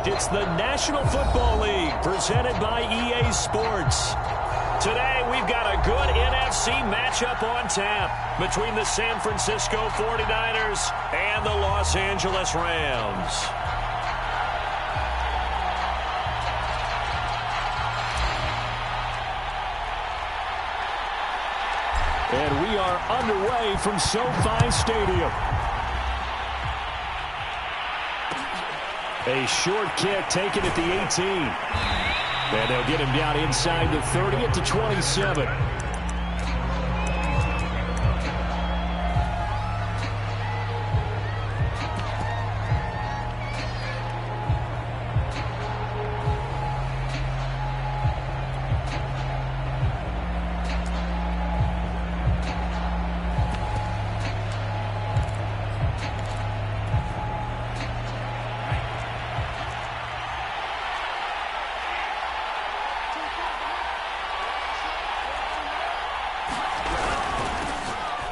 correct. It's the National Football League presented by EA Sports. Today, we've got a good NFC matchup on tap between the San Francisco 49ers and the Los Angeles Rams. And we are underway from SoFi Stadium. A short kick taken at the 18. And they'll get him down inside the 30 at the 27.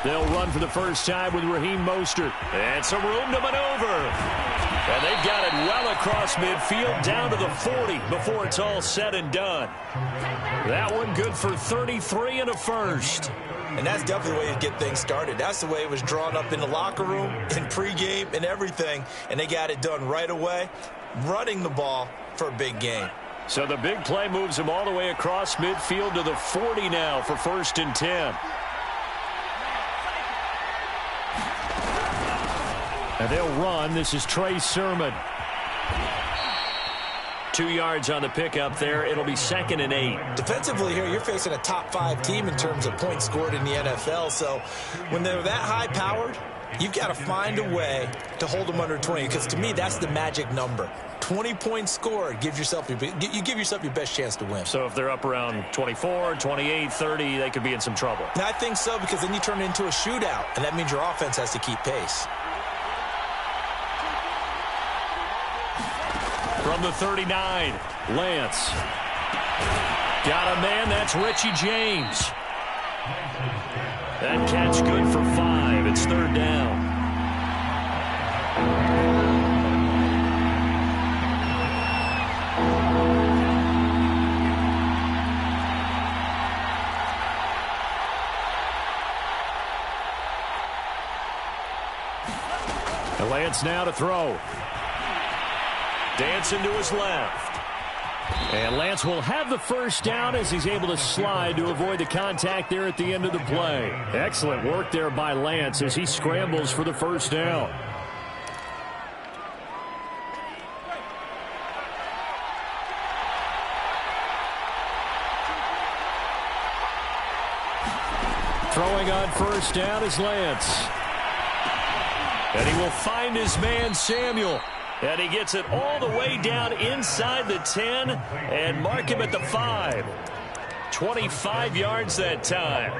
They'll run for the first time with Raheem Mostert. And some room to maneuver. And they've got it well across midfield down to the 40 before it's all said and done. That one good for 33 and a first. And that's definitely the way you get things started. That's the way it was drawn up in the locker room, in pregame, and everything. And they got it done right away, running the ball for a big game. So the big play moves them all the way across midfield to the 40 now for 1st and 10. And they'll run. This is Trey Sermon. 2 yards on the pickup there. It'll be 2nd and 8. Defensively here, you're facing a top-5 team in terms of points scored in the NFL. So when they're that high-powered, you've got to find a way to hold them under 20. Because to me, that's the magic number. 20 points scored, you give yourself your best chance to win. So if they're up around 24, 28, 30, they could be in some trouble. And I think so, because then you turn it into a shootout, and that means your offense has to keep pace. From the 39, Lance. Got a man, that's Richie James. That catch good for 5. It's 3rd down. And Lance now to throw. Dancing to his left. And Lance will have the first down as he's able to slide to avoid the contact there at the end of the play. Excellent work there by Lance as he scrambles for the first down. Throwing on first down is Lance. And he will find his man Samuel. And he gets it all the way down inside the 10 and mark him at the 5. 25 yards that time.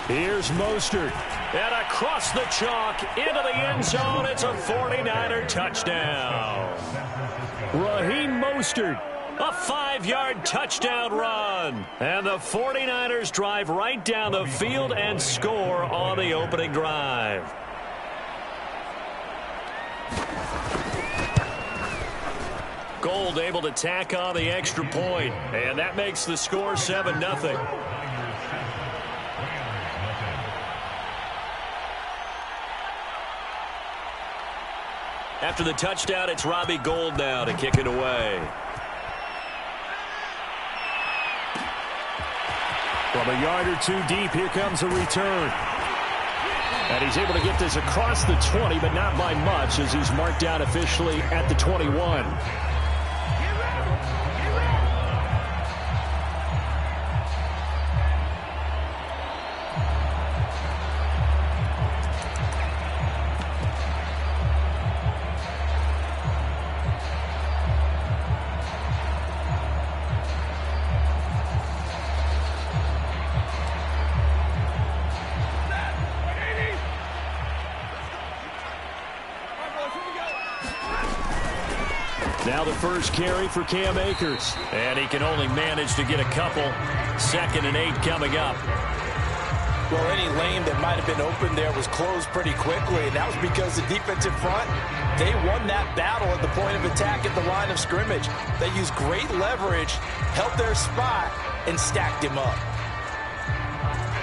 Here's Mostert. And across the chalk into the end zone. It's a 49er touchdown. Raheem Mostert. A 5-yard touchdown run. And the 49ers drive right down the field and score on the opening drive. Gold able to tack on the extra point. And that makes the score 7-0. After the touchdown, it's Robbie Gould now to kick it away. From a yard or two deep, here comes a return. And he's able to get this across the 20, but not by much, as he's marked out officially at the 21. Now the first carry for Cam Akers. And he can only manage to get a couple. 2nd and 8 coming up. Well, any lane that might have been open there was closed pretty quickly, and that was because the defensive front, they won that battle at the point of attack at the line of scrimmage. They used great leverage, held their spot, and stacked him up.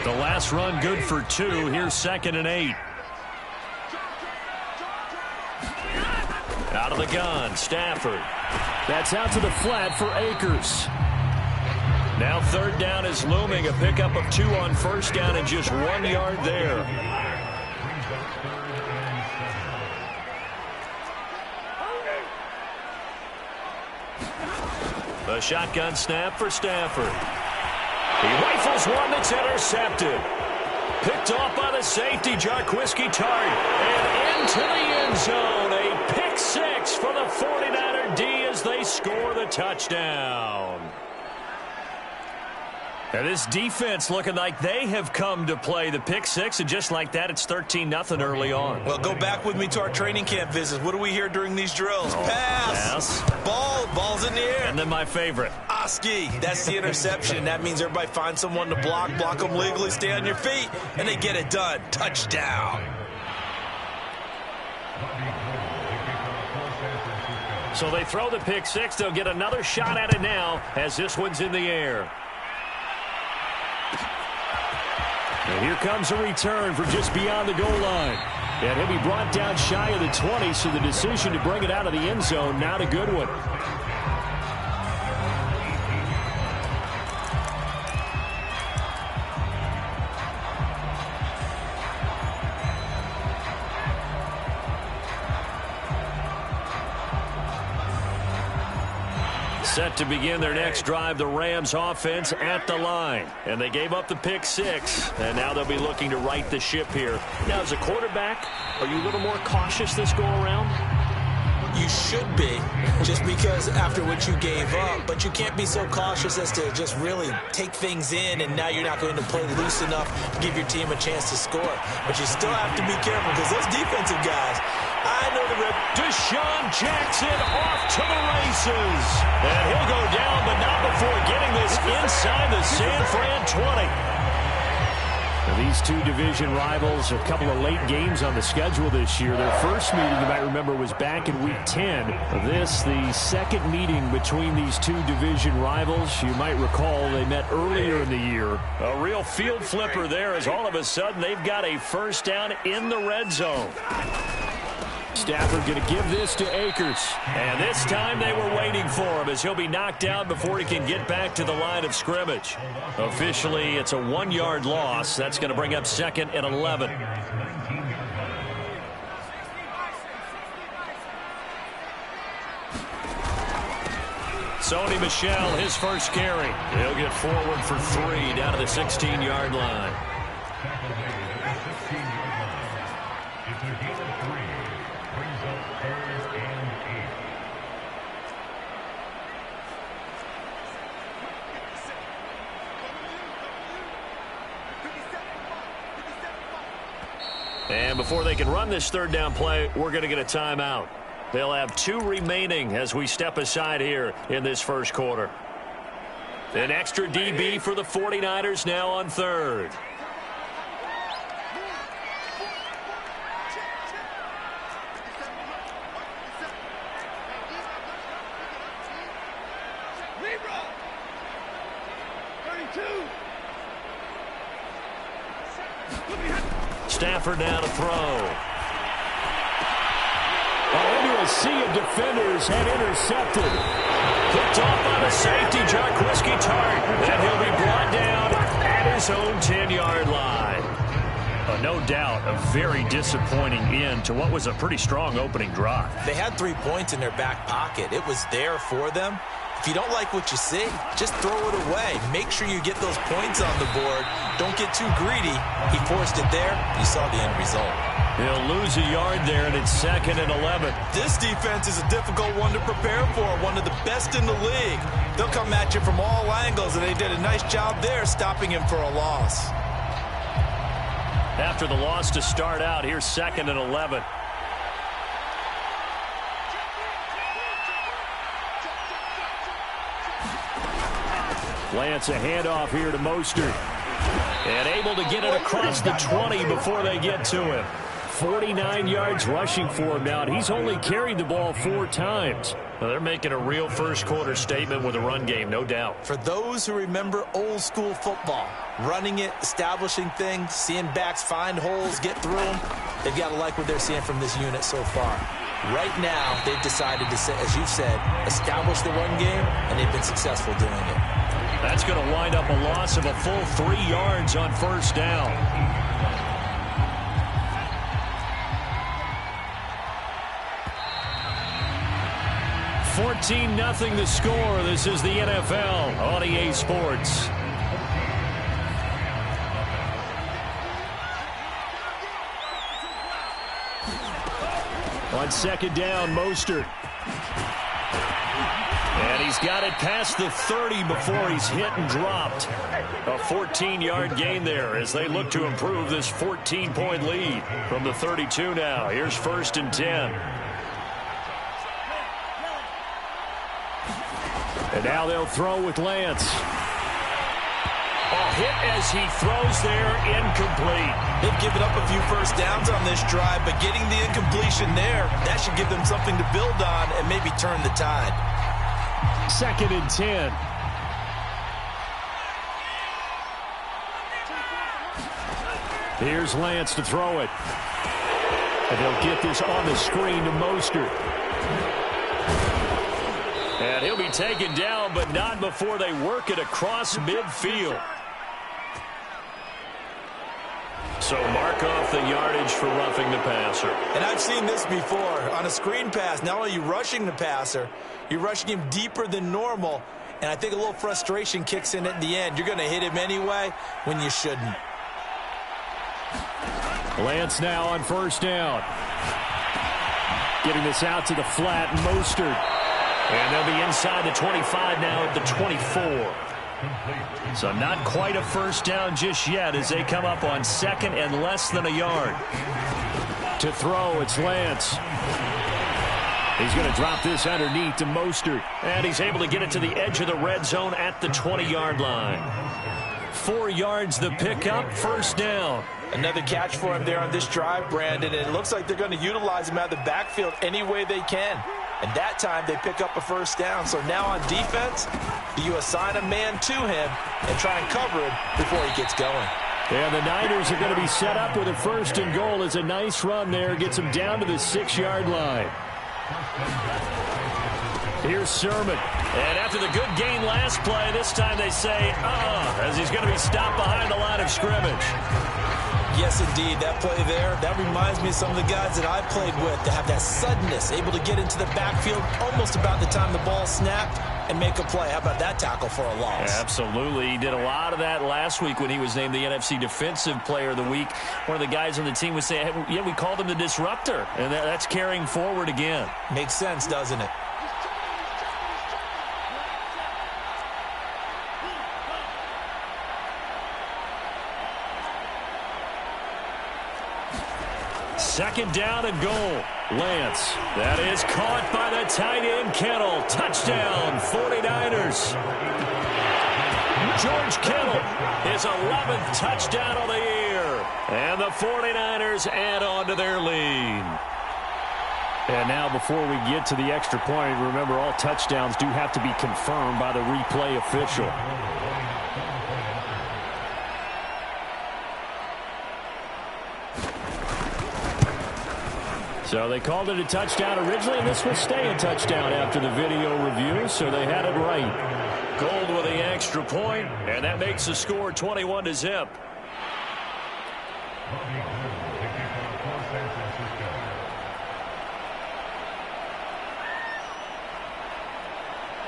The last run good for 2. Here's 2nd and 8. Out of the gun, Stafford. That's out to the flat for Akers. Now 3rd down is looming. A pickup of 2 on 1st down and just 1 yard there. The shotgun snap for Stafford. He rifles one that's intercepted. Picked off by the safety, Jarquiski Tart. And into the end zone. A pick 6 for the 49er D as they score the touchdown. And this defense looking like they have come to play. The pick 6, and just like that, it's 13-0 early on. Well, go back with me to our training camp visits. What do we hear during these drills? Pass. Ball's in the air. And then my favorite. Oski. That's the interception. That means everybody finds someone to block them legally, stay on your feet, and they get it done. Touchdown. So they throw the pick 6. They'll get another shot at it now as this one's in the air. And here comes a return from just beyond the goal line. And he'll be brought down shy of the 20, so the decision to bring it out of the end zone, not a good one. Set to begin their next drive, the Rams offense at the line. And they gave up the pick 6, and now they'll be looking to right the ship here. Now, as a quarterback, are you a little more cautious this go around? You should be, just because after what you gave up, but you can't be so cautious as to just really take things in, and now you're not going to play loose enough to give your team a chance to score. But you still have to be careful because those defensive guys, I know the rep. Deshaun Jackson off to the races. And he'll go down, but not before getting this inside the San Fran 20. Now, these two division rivals, a couple of late games on the schedule this year. Their first meeting, you might remember, was back in Week 10. This, the second meeting between these two division rivals. You might recall they met earlier in the year. A real field flipper there as all of a sudden they've got a first down in the red zone. Stafford going to give this to Akers. And this time they were waiting for him as he'll be knocked down before he can get back to the line of scrimmage. Officially, it's a 1-yard loss. That's going to bring up 2nd and 11. Sony Michel, his first carry. He'll get forward for 3 down to the 16-yard line. And before they can run this third down play, we're going to get a timeout. They'll have 2 remaining as we step aside here in this first quarter. An extra DB for the 49ers now on 3rd. Stafford now to throw. Into a sea of defenders and intercepted. Picked off by the safety, Jarquiski Tart. And he'll be brought down at his own 10-yard line. No doubt a very disappointing end to what was a pretty strong opening drive. They had 3 points in their back pocket. It was there for them. If you don't like what you see, just throw it away. Make sure you get those points on the board. Don't get too greedy. He forced it there. You saw the end result. He'll lose a yard there, and it's 2nd and 11. This defense is a difficult one to prepare for, one of the best in the league. They'll come at you from all angles, and they did a nice job there stopping him for a loss. After the loss to start out, here's 2nd and 11. Lance, a handoff here to Mostert. And able to get it across the 20 before they get to him. 49 yards rushing for him now, and he's only carried the ball 4 times. Well, they're making a real first-quarter statement with a run game, no doubt. For those who remember old-school football, running it, establishing things, seeing backs find holes, get through them, they've got to like what they're seeing from this unit so far. Right now, they've decided to, as you've said, establish the run game, and they've been successful doing it. That's going to wind up a loss of a full 3 yards on first down. 14-0 the score. This is the NFL on EA Sports. On second down, Mostert. And he's got it past the 30 before he's hit and dropped. A 14-yard gain there as they look to improve this 14-point lead from the 32 now. Here's 1st and 10. And now they'll throw with Lance. A hit as he throws there, incomplete. They've given up a few first downs on this drive, but getting the incompletion there, that should give them something to build on and maybe turn the tide. 2nd and 10. Here's Lance to throw it. And they'll get this on the screen to Mostert. And he'll be taken down, but not before they work it across midfield. So mark off the yardage for roughing the passer. And I've seen this before. On a screen pass, not only are you rushing the passer, you're rushing him deeper than normal. And I think a little frustration kicks in at the end. You're going to hit him anyway when you shouldn't. Lance now on first down. Getting this out to the flat, Mostert. And they'll be inside the 25 now at the 24. So not quite a first down just yet as they come up on 2nd and less than a yard. To throw, it's Lance. He's going to drop this underneath to Mostert. And he's able to get it to the edge of the red zone at the 20-yard line. 4 yards the pickup, 1st down. Another catch for him there on this drive, Brandon. And it looks like they're going to utilize him out of the backfield any way they can. And that time they pick up a first down. So now on defense, you assign a man to him and try and cover him before he gets going. And the Niners are going to be set up with a 1st and goal. It's a nice run there. Gets him down to the 6-yard line. Here's Sermon. And after the good gain last play, this time they say, as he's going to be stopped behind the line of scrimmage. Yes, indeed. That play there, that reminds me of some of the guys that I played with that have that suddenness, able to get into the backfield almost about the time the ball snapped and make a play. How about that tackle for a loss? Absolutely. He did a lot of that last week when he was named the NFC Defensive Player of the Week. One of the guys on the team would say, hey, yeah, we called him the disruptor. And that's carrying forward again. Makes sense, doesn't it? Second down and goal. Lance. That is caught by the tight end, Kittle. Touchdown, 49ers. George Kittle, his 11th touchdown of the year. And the 49ers add on to their lead. And now before we get to the extra point, remember all touchdowns do have to be confirmed by the replay official. So they called it a touchdown originally, and this will stay a touchdown after the video review, so they had it right. Gold with the extra point, and that makes the score 21-0.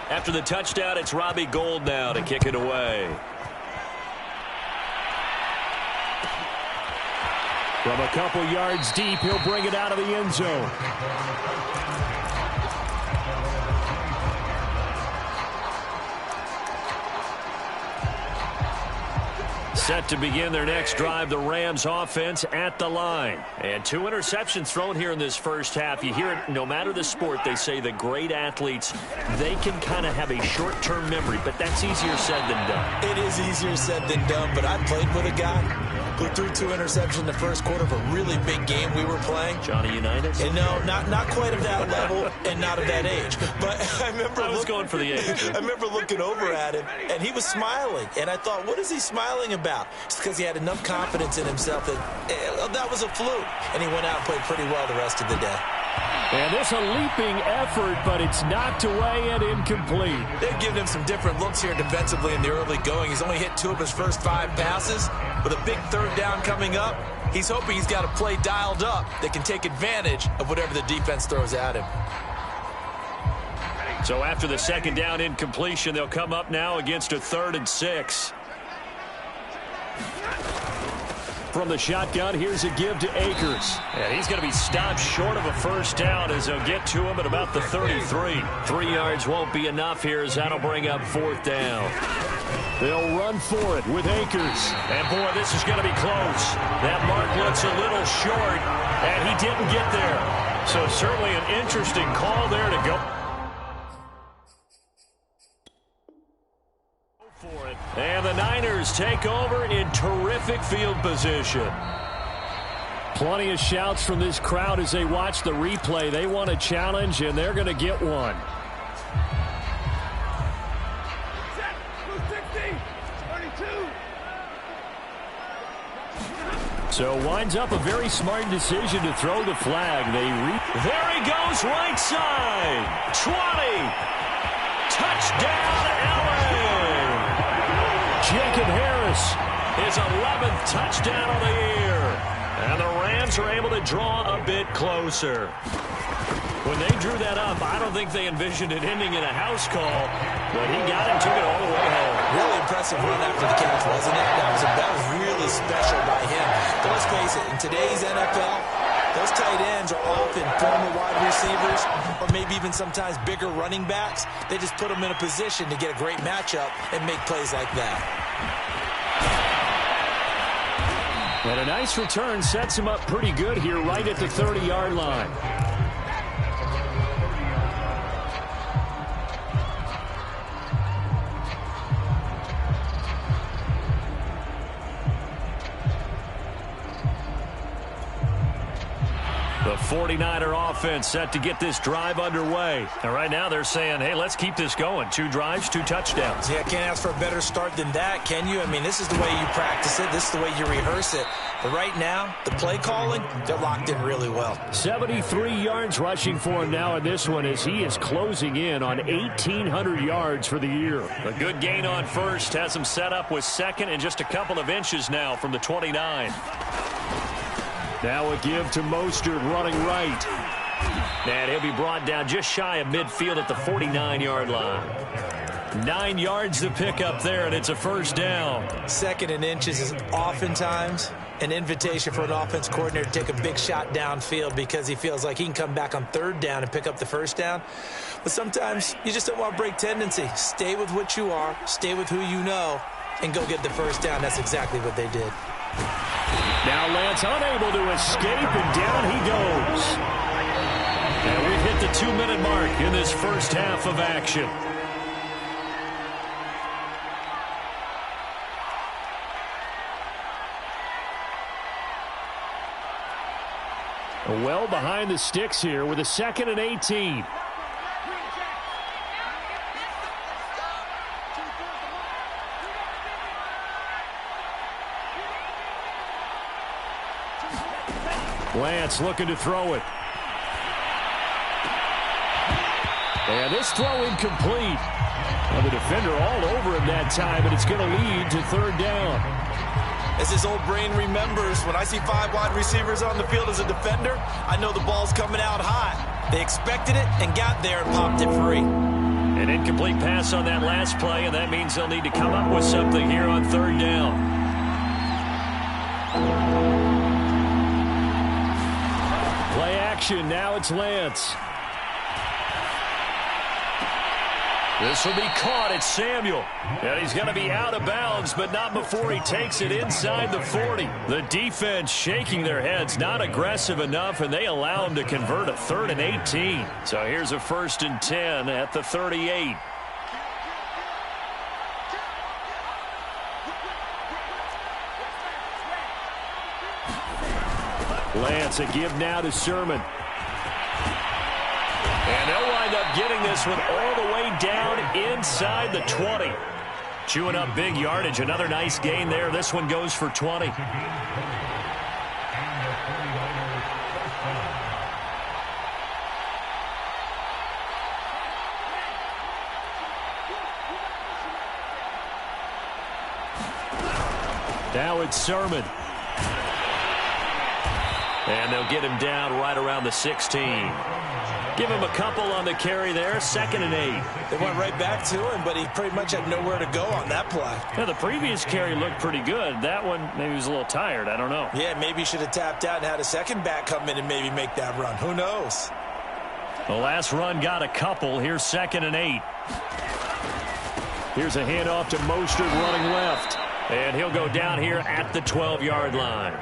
After the touchdown, it's Robbie Gould now to kick it away. From a couple yards deep, he'll bring it out of the end zone. Set to begin their next drive, the Rams offense at the line. And 2 interceptions thrown here in this first half. You hear it, no matter the sport, they say the great athletes, they can kind of have a short-term memory, but that's easier said than done. It is easier said than done, but I played with a guy who threw 2 interceptions in the first quarter of a really big game we were playing. Johnny Unitas? And no, not quite of that level and not of that age. But I was going for the age. I remember looking over at him, and he was smiling. And I thought, what is he smiling about? Just because he had enough confidence in himself that was a fluke. And he went out and played pretty well the rest of the day. And this a leaping effort, but it's knocked away and incomplete. They've given him some different looks here defensively in the early going. He's only hit 2 of his first 5 passes. With a big 3rd down coming up, he's hoping he's got a play dialed up that can take advantage of whatever the defense throws at him. So after the 2nd down incompletion, they'll come up now against a 3rd and 6. From the shotgun, here's a give to Akers. And he's going to be stopped short of a 1st down as they'll get to him at about the 33. 3 yards won't be enough here as that'll bring up 4th down. They'll run for it with Akers. And, boy, this is going to be close. That mark looks a little short, and he didn't get there. So certainly an interesting call there to go. And the Niners take over in terrific field position. Plenty of shouts from this crowd as they watch the replay. They want a challenge, and they're going to get one. So winds up a very smart decision to throw the flag. There he goes, right side. 20. Touchdown, LA. Jacob Harris, his 11th touchdown of the year. And the Rams are able to draw a bit closer. When they drew that up, I don't think they envisioned it ending in a house call, but he got it, took it all the way home. Really impressive run after the catch, wasn't it? That was really special by him. But let's face it, in today's NFL, those tight ends are often former wide receivers or maybe even sometimes bigger running backs. They just put them in a position to get a great matchup and make plays like that. And a nice return sets him up pretty good here right at the 30-yard line. The 49er offense set to get this drive underway. And right now they're saying, hey, let's keep this going. 2 drives, 2 touchdowns. Yeah, can't ask for a better start than that, can you? I mean, this is the way you practice it. This is the way you rehearse it. But right now, the play calling, they're locked in really well. 73 yards rushing for him now in this one as he is closing in on 1,800 yards for the year. A good gain on first has him set up with 2nd and just a couple of inches now from the 29. Now a give to Mostert running right. And he'll be brought down just shy of midfield at the 49-yard line. 9 yards to pick up there, and it's a 1st down. 2nd and inches is oftentimes an invitation for an offense coordinator to take a big shot downfield because he feels like he can come back on 3rd down and pick up the 1st down. But sometimes you just don't want to break tendency. Stay with what you are, stay with who you know, and go get the 1st down. That's exactly what they did. Now Lance unable to escape, and down he goes. And we've hit the 2-minute mark in this first half of action. Well behind the sticks here with a 2nd and 18. Lance looking to throw it. And this throw incomplete. Well, the defender all over him that time, and it's going to lead to 3rd down. As his old brain remembers, when I see 5 wide receivers on the field as a defender, I know the ball's coming out high. They expected it and got there and popped it free. An incomplete pass on that last play, and that means they'll need to come up with something here on 3rd down. Play action. Now it's Lance. This will be caught. It's Samuel. And he's going to be out of bounds, but not before he takes it inside the 40. The defense shaking their heads, not aggressive enough, and they allow him to convert a 3rd and 18. So here's a 1st and 10 at the 38. Lance, a give now to Sermon. And they'll wind up getting this one all the way down inside the 20. Chewing up big yardage. Another nice gain there. This one goes for 20. Now it's Sermon. And they'll get him down right around the 16. Give him a couple on the carry there. 2nd and 8. They went right back to him, but he pretty much had nowhere to go on that play. Yeah, the previous carry looked pretty good. That one, maybe he was a little tired. I don't know. Yeah, maybe he should have tapped out and had a second back come in and maybe make that run. Who knows? The last run got a couple. Here's 2nd and 8. Here's a handoff to Mostert running left. And he'll go down here at the 12-yard line.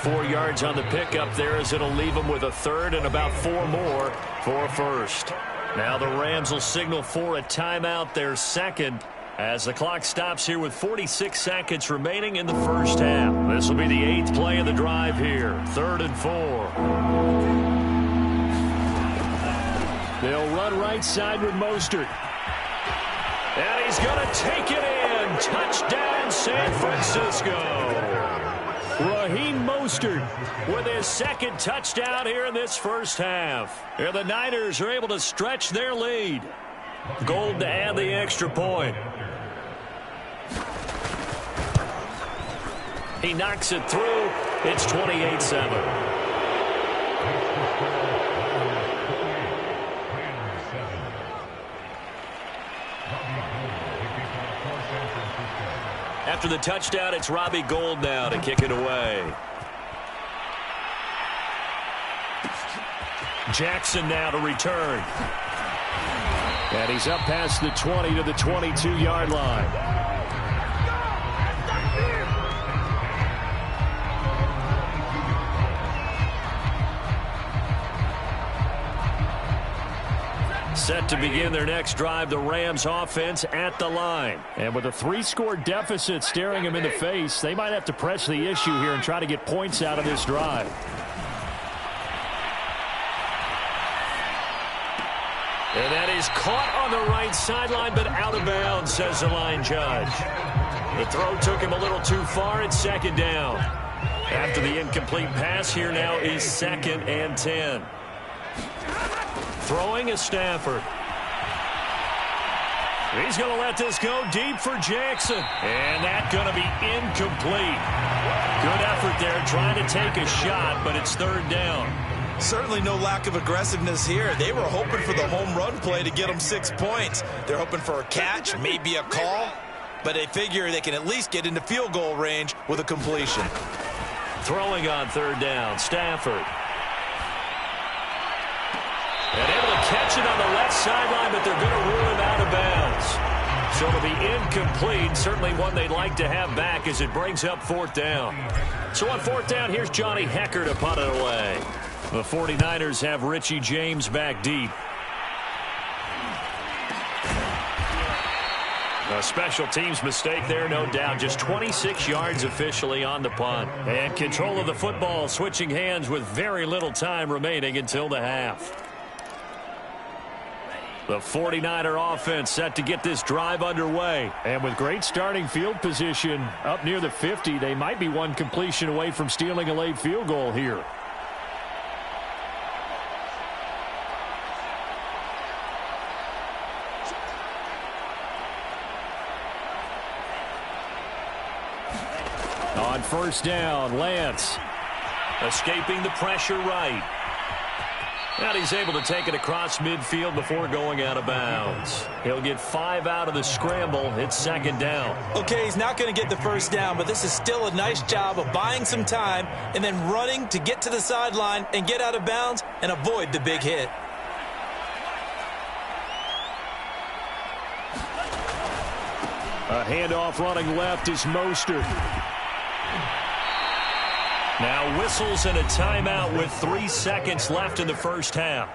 4 yards on the pickup there as it'll leave them with a 3rd and about 4 more for a 1st. Now the Rams will signal for a timeout, their 2nd, as the clock stops here with 46 seconds remaining in the 1st half. This will be the 8th play of the drive here. 3rd and 4. They'll run right side with Mostert. And he's going to take it in. Touchdown, San Francisco. Raheem Mostert with his 2nd touchdown here in this 1st half. And the Niners are able to stretch their lead. Gold to add the extra point. He knocks it through. It's 28-7. After the touchdown, it's Robbie Gould now to kick it away. Jackson now to return. And he's up past the 20 to the 22-yard line. Set to begin their next drive, the Rams offense at the line. And with a 3-score deficit staring them in the face, they might have to press the issue here and try to get points out of this drive. And that is caught on the right sideline, but out of bounds, says the line judge. The throw took him a little too far. It's 2nd down. After the incomplete pass, here now is 2nd and 10. Throwing is Stafford. He's going to let this go deep for Jackson. And that's going to be incomplete. Good effort there trying to take a shot, but it's 3rd down. Certainly no lack of aggressiveness here. They were hoping for the home run play to get them 6 points. They're hoping for a catch, maybe a call, but they figure they can at least get into field goal range with a completion. Throwing on 3rd down, Stafford. And able to catch it on the left sideline, but they're going to rule him out of bounds. So it'll be incomplete. Certainly one they'd like to have back as it brings up 4th down. So on 4th down, here's Johnny Hecker to punt it away. The 49ers have Richie James back deep. A special teams mistake there, no doubt. Just 26 yards officially on the punt. And control of the football switching hands with very little time remaining until the half. The 49er offense set to get this drive underway. And with great starting field position up near the 50, they might be one completion away from stealing a late field goal here. On 1st down, Lance escaping the pressure right. And he's able to take it across midfield before going out of bounds. He'll get 5 out of the scramble. It's 2nd down. Okay, he's not going to get the 1st down, but this is still a nice job of buying some time and then running to get to the sideline and get out of bounds and avoid the big hit. A handoff running left is Mostert. Now whistles and a timeout with 3 seconds left in the first half.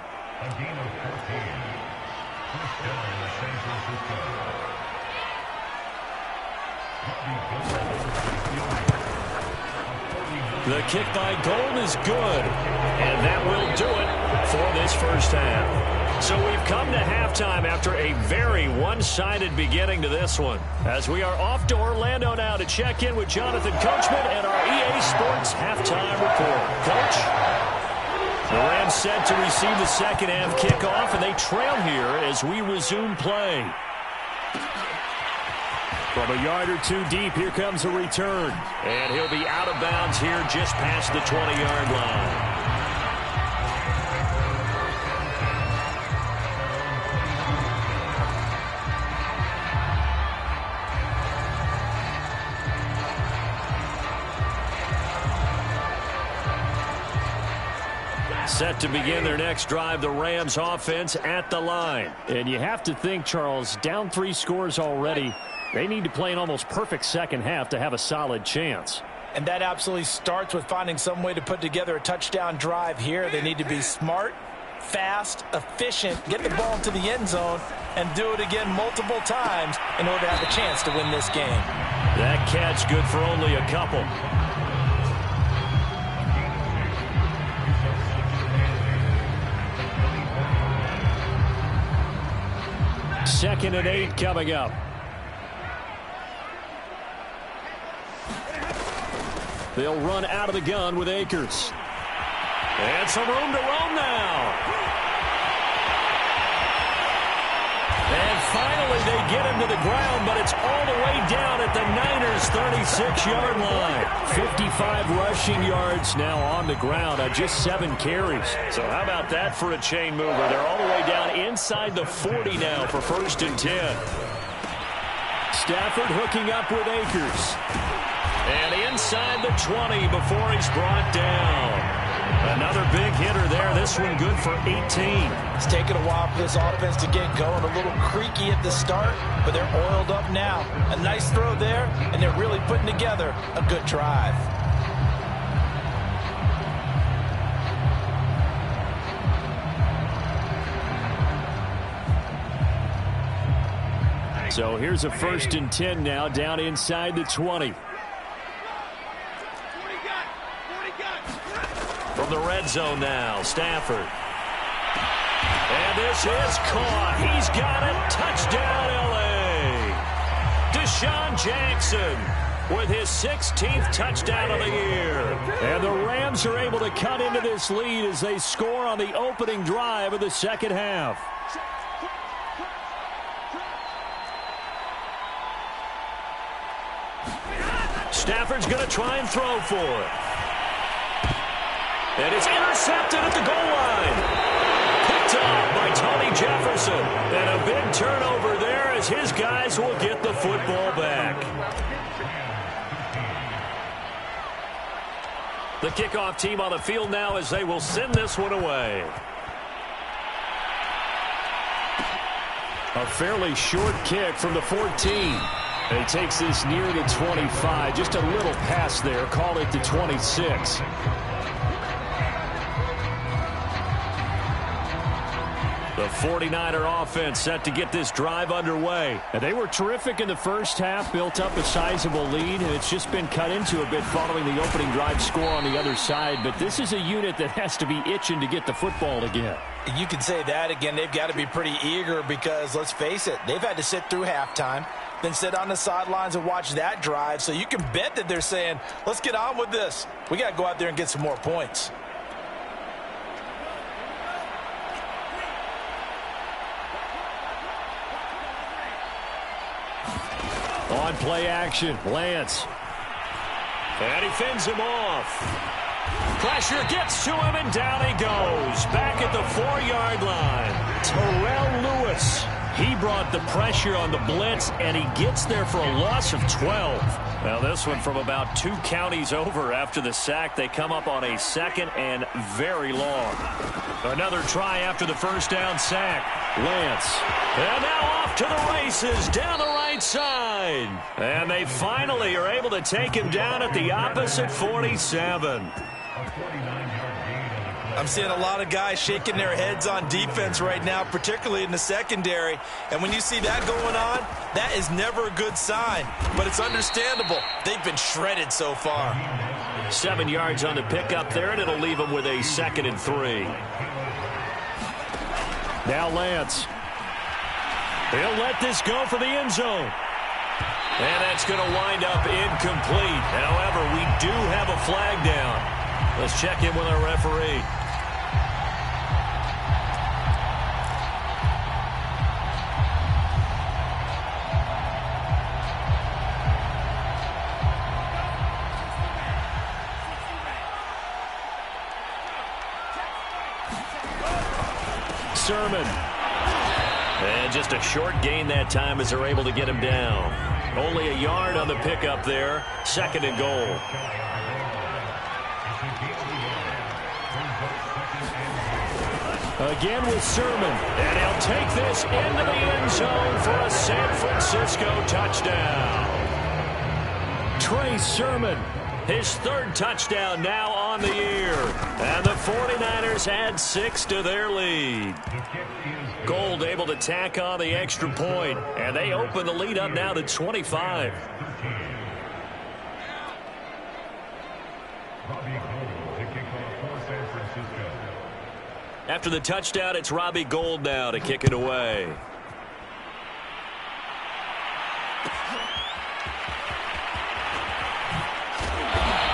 The kick by Gold is good, and that will do it for this first half. So we've come to halftime after a very one-sided beginning to this one, as we are off to Orlando now to check in with Jonathan Coachman and our EA Sports halftime report. Coach? The Rams set to receive the second half kickoff, and they trail here as we resume play. From a yard or two deep, here comes a return. And he'll be out of bounds here just past the 20-yard line. Set to begin their next drive, the Rams offense at the line. And you have to think, Charles, down 3 scores already. They need to play an almost perfect second half to have a solid chance. And that absolutely starts with finding some way to put together a touchdown drive here. They need to be smart, fast, efficient, get the ball into the end zone, and do it again multiple times in order to have a chance to win this game. That catch good for only a couple. Second and 8 coming up. They'll run out of the gun with Akers. And some room to roam now. And finally they get him to the ground, but it's all the way down at the Niners' 36-yard line. 55 rushing yards now on the ground on just 7 carries. So how about that for a chain mover? They're all the way down inside the 40 now for 1st and 10. Stafford hooking up with Akers. And inside the 20 before he's brought down. Another big hitter there. This one good for 18. It's taken a while for this offense to get going. A little creaky at the start, but they're oiled up now. A nice throw there, and they're really putting together a good drive. So here's a 1st and 10 now down inside the 20. From the red zone now, Stafford. And this is caught. He's got it. Touchdown, L.A. Deshaun Jackson with his 16th touchdown of the year. And the Rams are able to cut into this lead as they score on the opening drive of the second half. Stafford's going to try and throw for it. And it's intercepted at the goal line. Picked up by Tony Jefferson. And a big turnover there as his guys will get the football back. The kickoff team on the field now as they will send this one away. A fairly short kick from the 14. And he takes this near the 25. Just a little pass there. Call it the 26. The 49er offense set to get this drive underway. And they were terrific in the first half, built up a sizable lead, and it's just been cut into a bit following the opening drive score on the other side. But this is a unit that has to be itching to get the football again. You can say that again. They've got to be pretty eager because, let's face it, they've had to sit through halftime, then sit on the sidelines and watch that drive. So you can bet that they're saying, let's get on with this. We got to go out there and get some more points. On play action, Lance. And he fends him off. Pressure gets to him, and down he goes. Back at the 4-yard line. Terrell Lewis He brought the pressure on the blitz, and he gets there for a loss of 12. Now, this one from about 2 counties over after the sack. They come up on a 2nd and very long. Another try after the first down sack. Lance. And now off to the races down the right side. And they finally are able to take him down at the opposite 47. I'm seeing a lot of guys shaking their heads on defense right now, particularly in the secondary. And when you see that going on, that is never a good sign. But it's understandable. They've been shredded so far. 7 yards on the pickup there, and it'll leave them with a 2nd and 3. Now Lance. He'll let this go for the end zone. And that's going to wind up incomplete. However, we do have a flag down. Let's check in with our referee. Sermon. And just a short gain that time as they're able to get him down. Only a yard on the pickup there. 2nd and goal. Again with Sermon. And he'll take this into the end zone for a San Francisco touchdown. Trey Sermon. His 3rd touchdown now on the year. And the 49ers add 6 to their lead. Gold able to tack on the extra point. And they open the lead up now to 25. After the touchdown, it's Robbie Gould now to kick it away.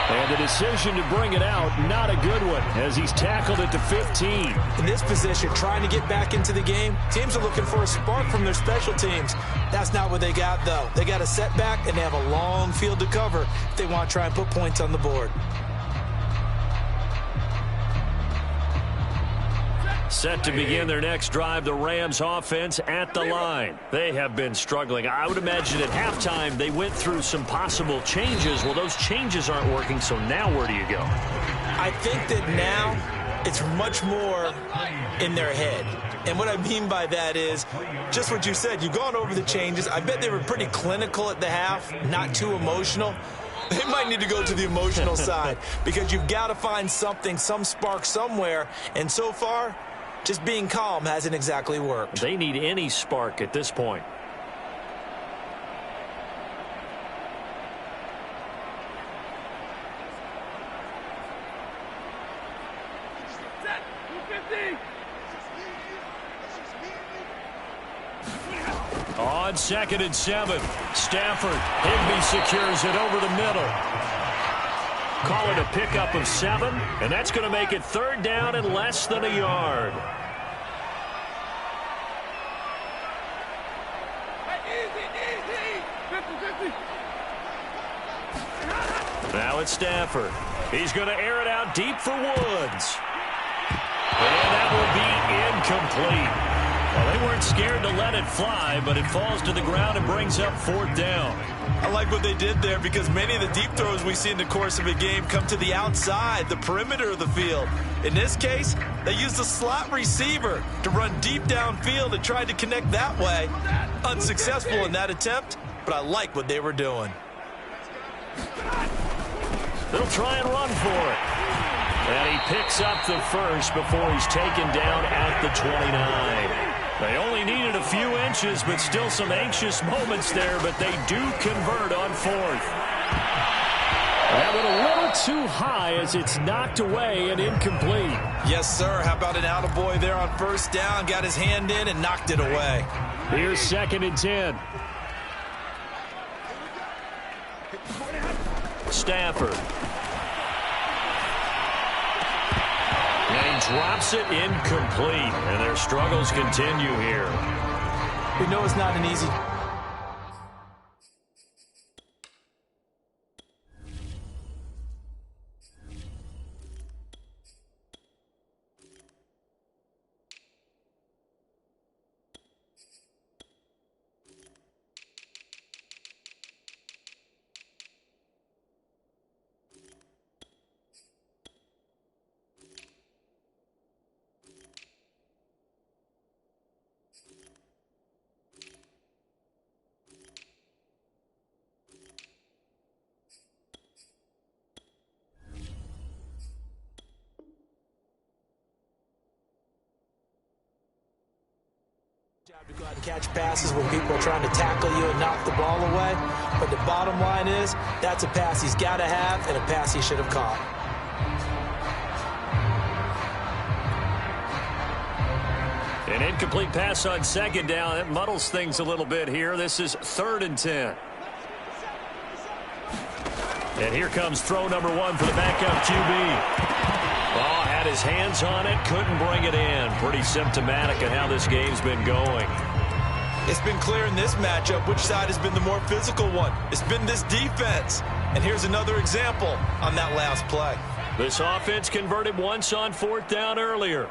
And the decision to bring it out, not a good one, as he's tackled it to 15. In this position, trying to get back into the game, teams are looking for a spark from their special teams. That's not what they got, though. They got a setback, and they have a long field to cover if they want to try and put points on the board. Set to begin their next drive, the Rams offense at the line. They have been struggling. I would imagine at halftime they went through some possible changes. Well, those changes aren't working, so now where do you go? I think that now it's much more in their head. And what I mean by that is just what you said. You've gone over the changes. I bet they were pretty clinical at the half, not too emotional. They might need to go to the emotional side because you've got to find something, some spark somewhere. And so far, just being calm hasn't exactly worked. They need any spark at this point. On 2nd and 7, Stafford. Higbee secures it over the middle. Call it a pickup of 7, and that's going to make it 3rd down and less than a yard. Now it's Stafford. He's going to air it out deep for Woods. And that will be incomplete. Well, they weren't scared to let it fly, but it falls to the ground and brings up 4th down. I like what they did there because many of the deep throws we see in the course of a game come to the outside, the perimeter of the field. In this case, they used a slot receiver to run deep downfield and tried to connect that way. Unsuccessful in that attempt, but I like what they were doing. They'll try and run for it. And he picks up the first before he's taken down at the 29. They only needed a few inches, but still some anxious moments there, but they do convert on 4th. That one a little too high as it's knocked away and incomplete. Yes, sir. How about an attaboy there on 1st down? Got his hand in and knocked it away. Here's 2nd and 10. Stafford. And he drops it incomplete, and their struggles continue here. We know it's not an easy... Catch passes when people are trying to tackle you and knock the ball away. But the bottom line is, that's a pass he's got to have and a pass he should have caught. An incomplete pass on second down. It muddles things a little bit here. This is 3rd and 10. And here comes throw number 1 for the backup QB. Oh, had his hands on it, couldn't bring it in. Pretty symptomatic of how this game's been going. It's been clear in this matchup which side has been the more physical one. It's been this defense. And here's another example on that last play. This offense converted once on 4th down earlier.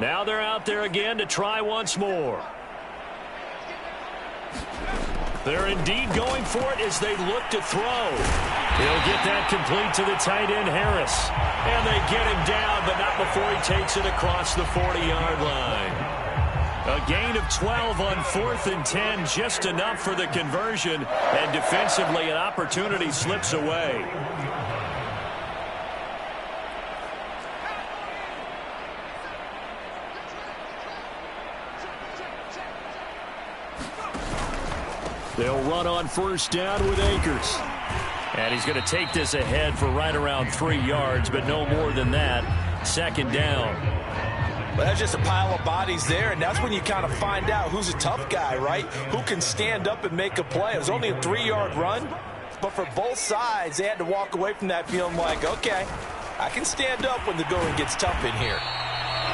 Now they're out there again to try once more. They're indeed going for it as they look to throw. He'll get that complete to the tight end, Harris. And they get him down, but not before he takes it across the 40-yard line. A gain of 12 on 4th and 10, just enough for the conversion. And defensively, an opportunity slips away. They'll run on 1st down with Akers. And he's going to take this ahead for right around 3 yards, but no more than that. 2nd down. Well, that's just a pile of bodies there, and that's when you kind of find out who's a tough guy, right? Who can stand up and make a play. It was only a 3-yard run, but for both sides, they had to walk away from that feeling like, okay, I can stand up when the going gets tough in here.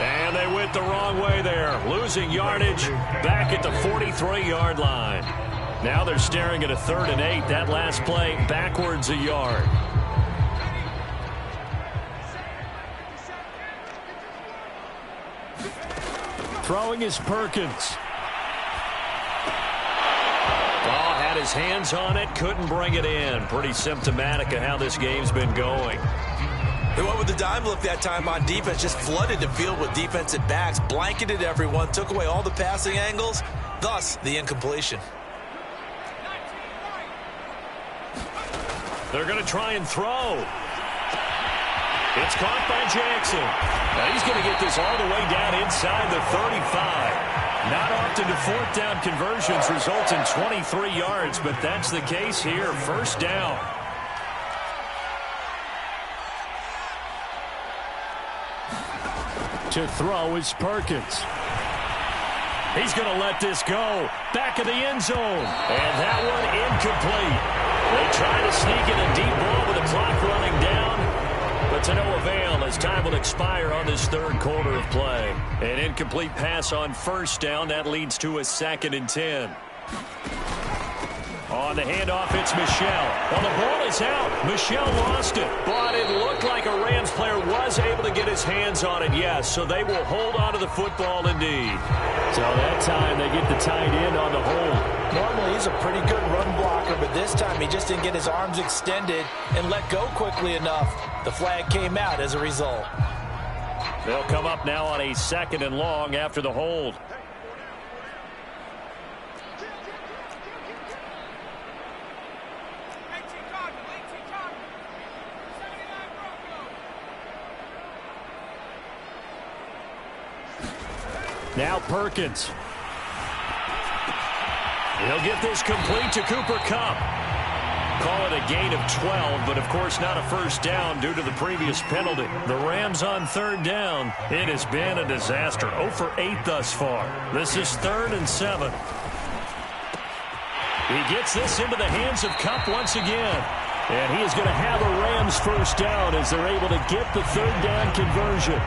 And they went the wrong way there, losing yardage back at the 43-yard line. Now they're staring at a 3rd and 8. That last play backwards a yard. Throwing is Perkins. Oh, had his hands on it, couldn't bring it in. Pretty symptomatic of how this game's been going. They went with the dime look that time on defense, just flooded the field with defensive backs, blanketed everyone, took away all the passing angles, thus the incompletion. They're going to try and throw. It's caught by Jackson. Now he's going to get this all the way down inside the 35. Not often do 4th down conversions result in 23 yards, but that's the case here. 1st down. To throw is Perkins. He's going to let this go. Back of the end zone. And that one incomplete. They try to sneak in a deep ball with the clock running down, but to no avail as time will expire on this 3rd quarter of play. An incomplete pass on 1st down. That leads to a 2nd and 10. On the handoff, it's Michel. Well, the ball is out. Michel lost it, but it looked like a Rams player was able to get his hands on it, yes, so they will hold on to the football indeed. So that time they get the tight end on the hold. Normally he's a pretty good run blocker, but this time he just didn't get his arms extended and let go quickly enough. The flag came out as a result. They'll come up now on a 2nd and long after the hold. Now Perkins. He'll get this complete to Cooper Kupp. Call it a gain of 12, but of course not a 1st down due to the previous penalty. The Rams on 3rd down. It has been a disaster. 0 for 8 thus far. This is 3rd and 7. He gets this into the hands of Kupp once again. And he is going to have a Rams 1st down as they're able to get the 3rd down conversion.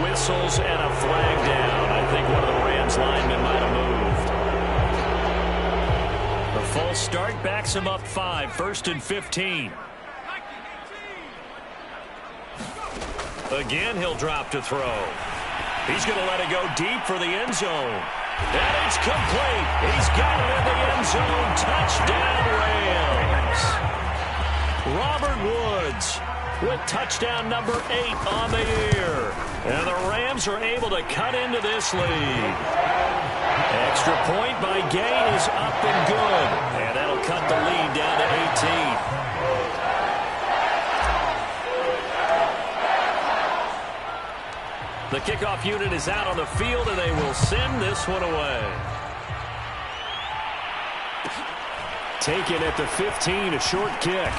Whistles and a flag down. I think one of the Rams linemen might have moved. The false start backs him up 5. 1st and 15. Again, he'll drop to throw. He's going to let it go deep for the end zone. And it's complete. He's got it in the end zone. Touchdown, Rams. Robert Woods with touchdown number 8 on the year. And the Rams are able to cut into this lead. Extra point by Gay is up and good. And that'll cut the lead down to 18. The kickoff unit is out on the field, and they will send this one away. Taken at the 15, a short kick.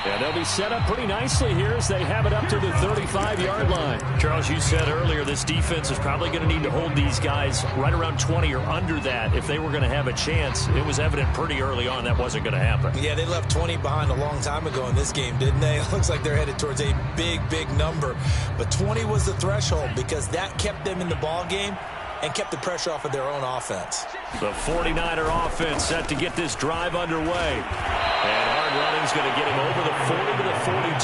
And they'll be set up pretty nicely here as they have it up to the 35-yard line. Charles, you said earlier this defense is probably going to need to hold these guys right around 20 or under that if they were going to have a chance. It was evident pretty early on that wasn't going to happen. Yeah, they left 20 behind a long time ago in this game, didn't they? It looks like they're headed towards a big, big number. But 20 was the threshold because that kept them in the ball game and kept the pressure off of their own offense. The 49er offense set to get this drive underway. And hard running's going to get him over the 40 to the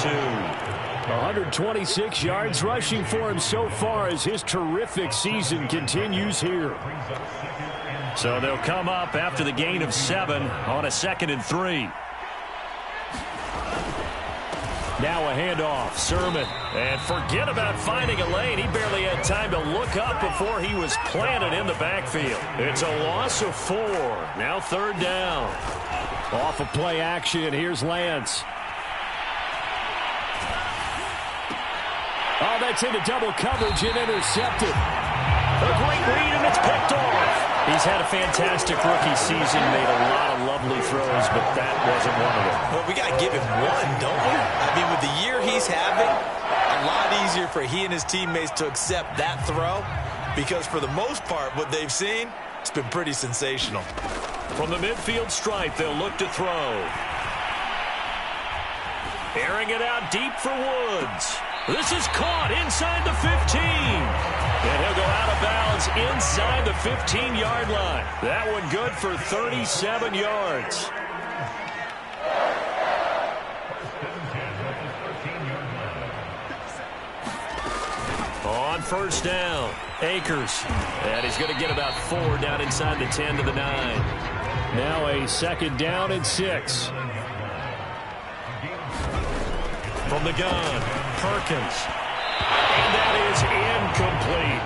42. 126 yards rushing for him so far as his terrific season continues here. So they'll come up after the gain of 7 on a 2nd and 3. Now a handoff, Sermon. And forget about finding a lane. He barely had time to look up before he was planted in the backfield. It's a loss of 4. Now 3rd down. Off of play action, here's Lance. Oh, that's into double coverage and intercepted. A great read, and it's picked off. He's had a fantastic rookie season, made a lot of lovely throws, but that wasn't one of them. Well, we got to give him one, don't we? I mean, with the year he's having, a lot easier for he and his teammates to accept that throw because for the most part, what they've seen, it's been pretty sensational. From the midfield stripe, they'll look to throw. Airing it out deep for Woods. This is caught inside the 15. And he'll go out of bounds inside the 15-yard line. That one good for 37 yards. On 1st down, Akers. And he's going to get about 4 down inside the 10 to the 9. Now a 2nd down and 6. From the gun, Perkins. And that is incomplete.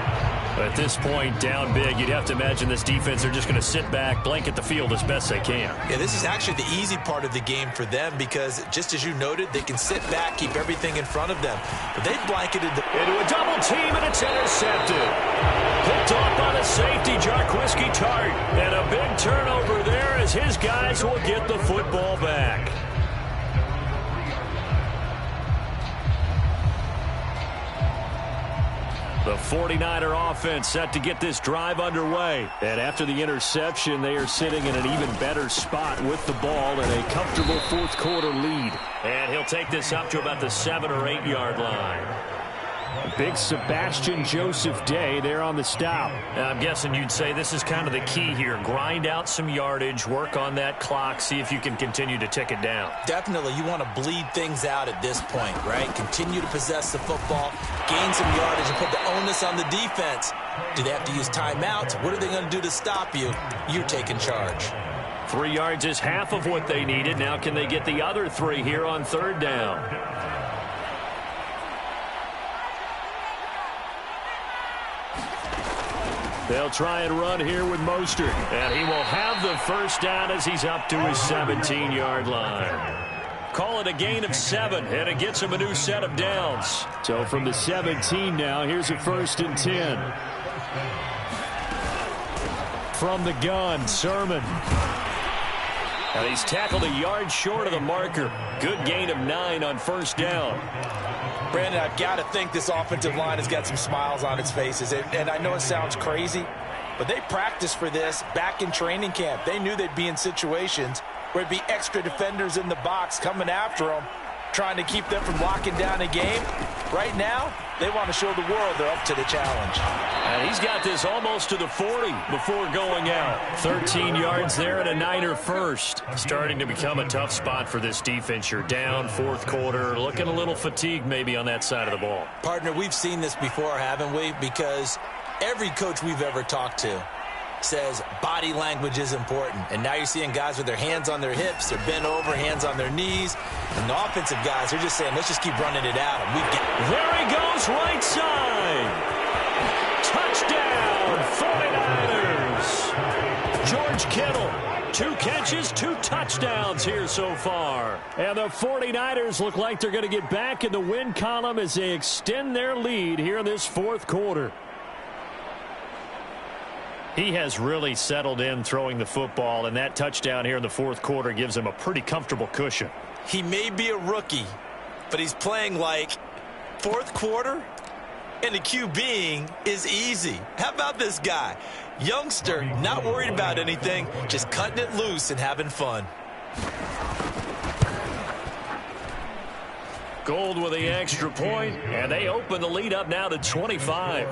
At this point, down big, you'd have to imagine this defense are just going to sit back, blanket the field as best they can. Yeah, this is actually the easy part of the game for them because, just as you noted, they can sit back, keep everything in front of them. But they blanketed into a double team, and it's intercepted. Picked off by the safety, Jarquiski Tart. And a big turnover there as his guys will get the football back. The 49er offense set to get this drive underway. And after the interception, they are sitting in an even better spot with the ball and a comfortable 4th quarter lead. And he'll take this up to about the 7 or 8 yard line. Big Sebastian Joseph Day there on the stop. I'm guessing you'd say this is kind of the key here. Grind out some yardage, work on that clock, see if you can continue to tick it down. Definitely, you want to bleed things out at this point, right? Continue to possess the football, gain some yardage, and put the onus on the defense. Do they have to use timeouts? What are they going to do to stop you? You're taking charge. 3 yards is half of what they needed. Now can they get the other 3 here on 3rd down? They'll try and run here with Mostert. And he will have the 1st down as he's up to his 17-yard line. Call it a gain of 7, and it gets him a new set of downs. So from the 17 now, here's a 1st and 10. From the gun, Sermon. And he's tackled a yard short of the marker. Good gain of 9 on 1st down. Brandon, I've got to think this offensive line has got some smiles on its faces. And I know it sounds crazy, but they practiced for this back in training camp. They knew they'd be in situations where it'd be extra defenders in the box coming after them, trying to keep them from locking down a game. Right now, they want to show the world they're up to the challenge. And he's got this almost to the 40 before going out. 13 yards there and a Niner 1st. Starting to become a tough spot for this defense. You're down 4th quarter, looking a little fatigued maybe on that side of the ball. Partner, we've seen this before, haven't we? Because every coach we've ever talked to says body language is important. And now you're seeing guys with their hands on their hips, they're bent over, hands on their knees. And the offensive guys, they're just saying, let's just keep running it out. And there he goes, right side. Touchdown, 49ers. George Kittle 2 catches, 2 touchdowns here so far. And the 49ers look like they're going to get back in the win column as they extend their lead here in this fourth quarter. He has really settled in throwing the football, and that touchdown here in the fourth quarter gives him a pretty comfortable cushion. He may be a rookie, but he's playing like fourth quarter, and the QBing is easy. How about this guy? Youngster, not worried about anything, just cutting it loose and having fun. Gold with the extra point, and they open the lead up now to 25.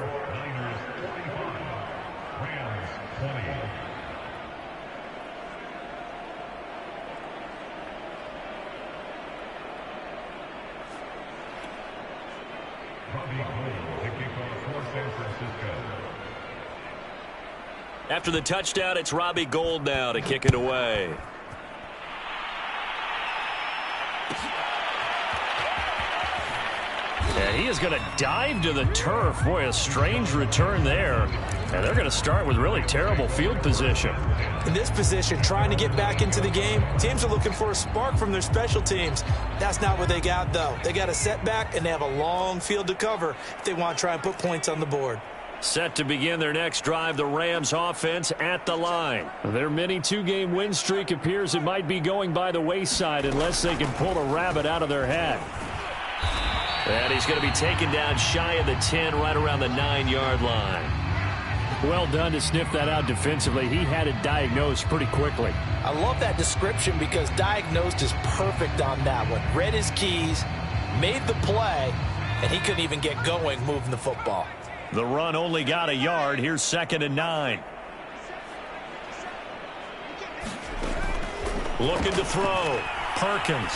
After the touchdown, it's Robbie Gould now to kick it away. And he is going to dive to the turf. Boy, a strange return there. And they're going to start with really terrible field position. In this position, trying to get back into the game, teams are looking for a spark from their special teams. That's not what they got, though. They got a setback, and they have a long field to cover if they want to try and put points on the board. Set to begin their next drive, the Rams offense at the line. Their mini 2-game win streak appears it might be going by the wayside unless they can pull a rabbit out of their hat. And he's going to be taken down shy of the 10, right around the 9-yard line. Well done to sniff that out defensively. He had it diagnosed pretty quickly. I love that description because diagnosed is perfect on that one. Read his keys, made the play, and he couldn't even get going moving the football. The run only got a yard. Here's 2nd and 9. Looking to throw. Perkins.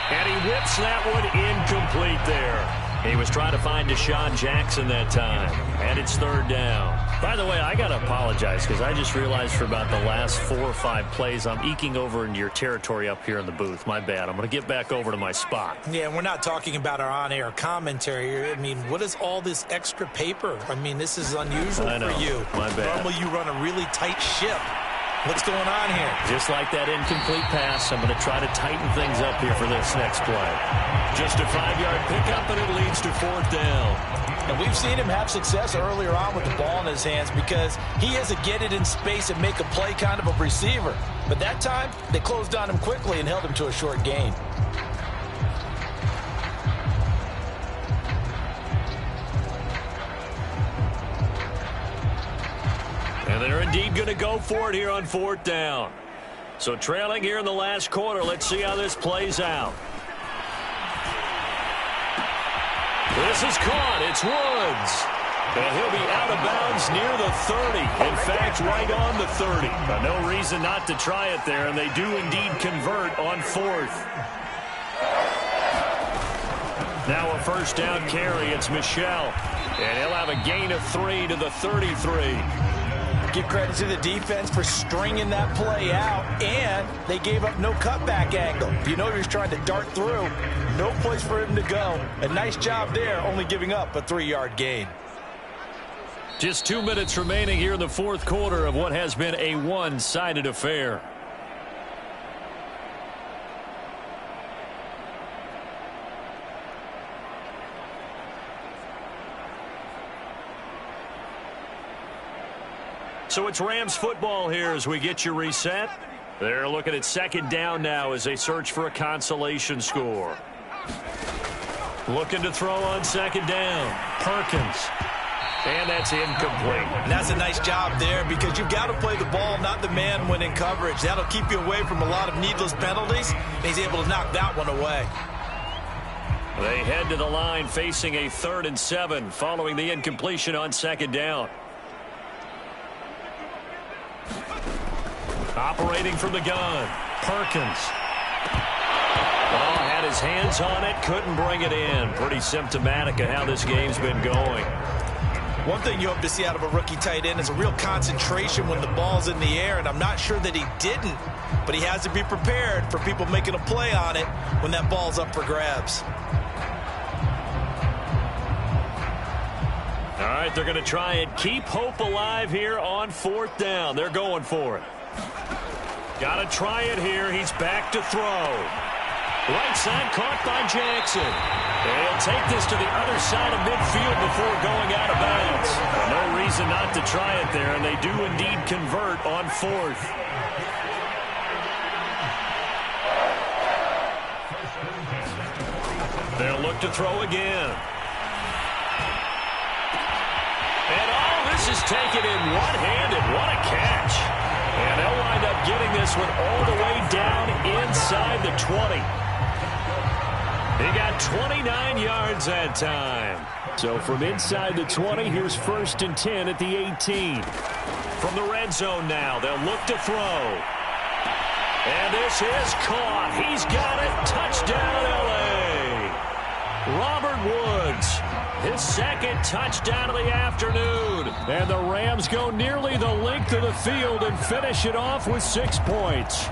And he whips that one incomplete there. He was trying to find Deshaun Jackson that time. And it's 3rd down. By the way, I got to apologize because I just realized for about the last 4 or 5 plays I'm eking over into your territory up here in the booth. My bad. I'm going to get back over to my spot. Yeah, we're not talking about our on-air commentary. I mean, what is all this extra paper? I mean, this is unusual for you. My bad. Normally you run a really tight ship. What's going on here? Just like that incomplete pass, I'm going to try to tighten things up here for this next play. Just a 5-yard pickup, and it leads to 4th down. And we've seen him have success earlier on with the ball in his hands because he is a get it in space and make a play kind of a receiver. But that time, they closed on him quickly and held him to a short gain. And they're indeed going to go for it here on 4th down. So trailing here in the last quarter. Let's see how this plays out. This is caught. It's Woods. And he'll be out of bounds near the 30. In fact, right on the 30. But no reason not to try it there, and they do indeed convert on 4th. Now a 1st down carry. It's Michel. And he'll have a gain of 3 to the 33. Give credit to the defense for stringing that play out, and they gave up no cutback angle. You know he was trying to dart through. No place for him to go. A nice job there, only giving up a 3-yard gain. Just 2 minutes remaining here in the fourth quarter of what has been a one-sided affair. So it's Rams football here as we get you reset. They're looking at 2nd down now as they search for a consolation score. Looking to throw on 2nd down. Perkins. And that's incomplete. And that's a nice job there because you've got to play the ball, not the man when in coverage. That'll keep you away from a lot of needless penalties. And he's able to knock that one away. They head to the line facing a 3rd and 7 following the incompletion on 2nd down. Operating from the gun, Perkins. Oh, had his hands on it, couldn't bring it in. Pretty symptomatic of how this game's been going. One thing you hope to see out of a rookie tight end is a real concentration when the ball's in the air, and I'm not sure that he didn't, but he has to be prepared for people making a play on it when that ball's up for grabs. All right, they're going to try and keep hope alive here on 4th down. They're going for it. Got to try it here. He's back to throw. Right side caught by Jackson. And he'll take this to the other side of midfield before going out of bounds. No reason not to try it there, and they do indeed convert on 4th. They'll look to throw again. And this is taken in one-handed. What a catch. And they'll wind up getting this one all the way down inside the 20. He got 29 yards that time. So from inside the 20, here's 1st and 10 at the 18. From the red zone now, they'll look to throw. And this is caught. He's got it. Touchdown, L.A. Robert Woods, his 2nd touchdown of the afternoon. And the Rams go nearly the length of the field and finish it off with 6 points.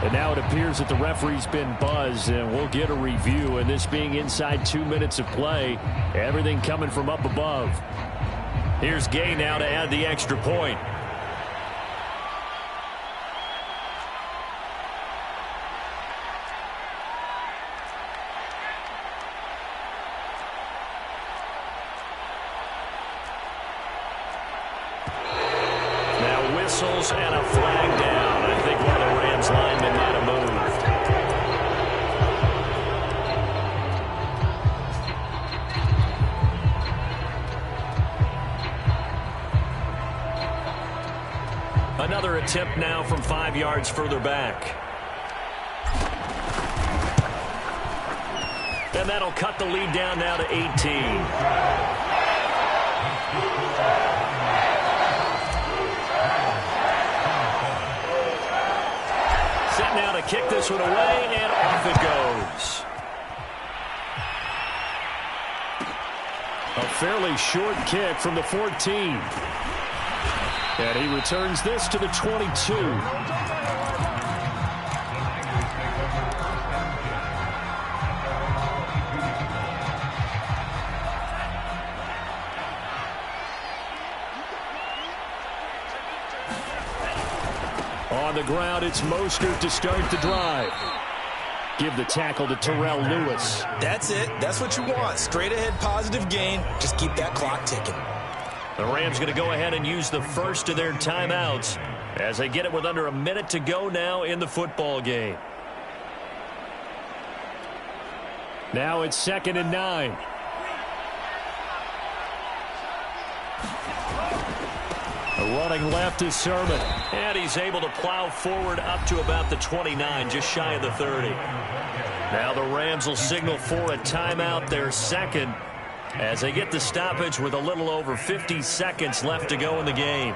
And now it appears that the referee's been buzzed, and we'll get a review. And this being inside 2 minutes of play, everything coming from up above. Here's Gay now to add the extra point. And a flag down. I think one of the Rams linemen might have moved. Another attempt now from 5 yards further back. And that'll cut the lead down now to 18. Now to kick this one away, and off it goes. A fairly short kick from the 14. And he returns this to the 22. On the ground, it's Mostert to start the drive. Give the tackle to Terrell Lewis. That's it. That's what you want. Straight ahead positive gain. Just keep that clock ticking. The Rams going to go ahead and use the first of their timeouts as they get it with under a minute to go now in the football game. Now it's 2nd and 9. Running left is Sermon. And he's able to plow forward up to about the 29, just shy of the 30. Now the Rams will signal for a timeout, their 2nd, as they get the stoppage with a little over 50 seconds left to go in the game.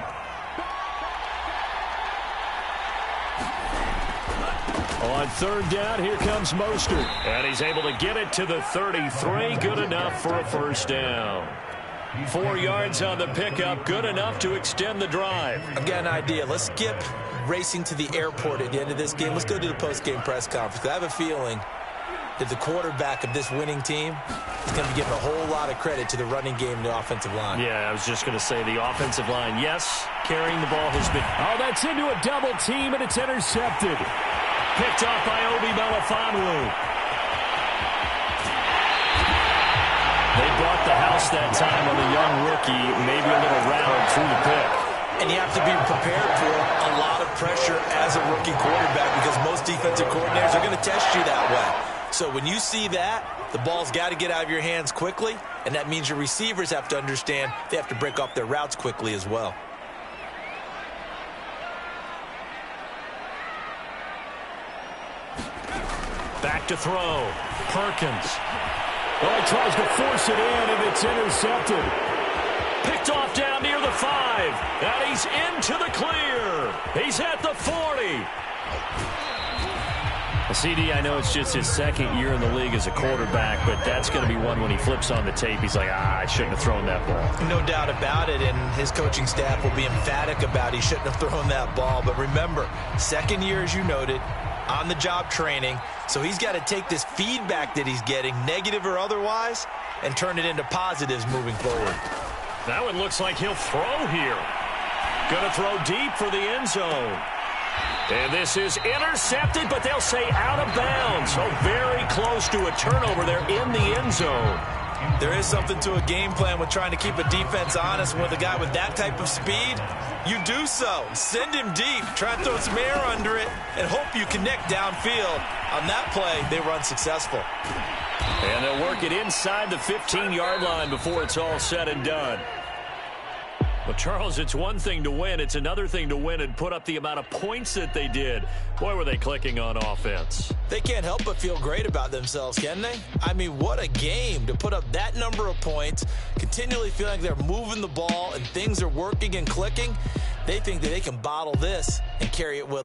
On 3rd down, here comes Mostert. And he's able to get it to the 33. Good enough for a 1st down. 4 yards on the pickup, good enough to extend the drive. I've got an idea. Let's skip racing to the airport at the end of this game. Let's go to the post-game press conference. I have a feeling that the quarterback of this winning team is going to be giving a whole lot of credit to the running game and the offensive line. Yeah, I was just going to say the offensive line, yes, carrying the ball has been... Oh, that's into a double team, and it's intercepted. Picked off by Obi Melifonwu. They brought the house that time on the young rookie, maybe a little rattled through the pick. And you have to be prepared for a lot of pressure as a rookie quarterback because most defensive coordinators are going to test you that way. So when you see that, the ball's got to get out of your hands quickly, and that means your receivers have to understand they have to break off their routes quickly as well. Back to throw. Perkins. Well, he tries to force it in, and it's intercepted. Picked off down near the 5. And he's into the clear. He's at the 40. CD, I know it's just his 2nd year in the league as a quarterback, but that's going to be one when he flips on the tape. He's like, I shouldn't have thrown that ball. No doubt about it, and his coaching staff will be emphatic about he shouldn't have thrown that ball. But remember, 2nd year, as you noted, on-the-job training, so he's got to take this feedback that he's getting, negative or otherwise, and turn it into positives moving forward. That one looks like he'll throw here. Going to throw deep for the end zone. And this is intercepted, but they'll say out of bounds. So very close to a turnover there in the end zone. There is something to a game plan with trying to keep a defense honest. And with a guy with that type of speed, you do so. Send him deep. Try and throw some air under it and hope you connect downfield. On that play, they run successful. And they'll work it inside the 15-yard line before it's all said and done. Well, Charles, it's one thing to win. It's another thing to win and put up the amount of points that they did. Boy, were they clicking on offense. They can't help but feel great about themselves, can they? I mean, what a game to put up that number of points, continually feeling like they're moving the ball and things are working and clicking. They think that they can bottle this and carry it with